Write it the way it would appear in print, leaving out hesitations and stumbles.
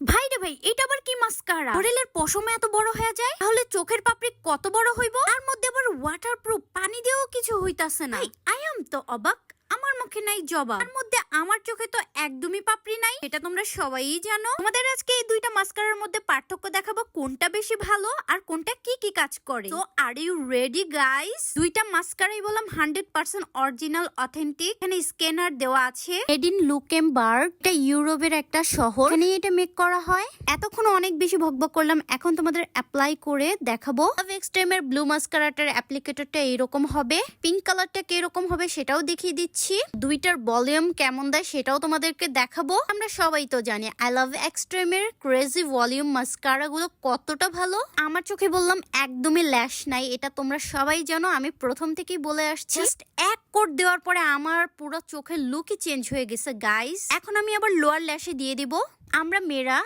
ভাই রে ভাই, এটা আবার কি মাস্কারা? হরিলের পশমে এত বড় হয়ে যায়, তাহলে চোখের পাপড়ি কত বড় হইব? তার মধ্যে আবার ওয়াটারপ্রুফ, পানি দিয়েও কিছু হইতাছে না। আই এম তো অবাক, আমার মুখে নাই জবাব। তার মধ্যে আমার চোখে তো একদমই পাপড়ি নাই, এটা তোমরা সবাই জানো। তোমাদের আজকে এই দুইটা মাস্কারার মধ্যে পার্থক্য দেখাবো, কোনটা বেশি ভালো আর কোনটা কি কি কাজ করে। তো আর ইউ রেডি গাইস? দুইটা মাস্কারাই বললাম 100% অরিজিনাল অথেন্টিক। এখানে স্ক্যানার দেওয়া আছে। মেড ইন লুকেমবার্গ, এটা ইউরোপের একটা শহর, এখানে এটা মেক করা হয়। এতক্ষণ অনেক বেশি ভকভক করলাম, এখন তোমাদের অ্যাপ্লাই করে দেখাবো। লাভ এক্সট্রিমের ব্লু মাস্কারাটার অ্যাপ্লিকেটরটা এরকম হবে, পিঙ্ক কালারটা কিরকম হবে সেটাও দেখিয়ে দিচ্ছি। দুইটার ভলিউম কেমন দেয় সেটাও তোমাদেরকে দেখাবো। আমরা সবাই তো জানি আই লাভ এক্সট্রিমের ক্রেজি ভলিউম মাস্কারা গুলো কতটা ভালো। আমার চোখে বললাম একদমই ল্যাশ নাই, এটা তোমরা সবাই জানো, আমি প্রথম থেকেই বলে আসছি। জাস্ট এক কোট দেওয়ার পরে আমার পুরো চোখের লুকই চেঞ্জ হয়ে গেছে গাইস। এখন আমি আবার লোয়ার ল্যাশে দিয়ে দিব। আমরা মেয়েরা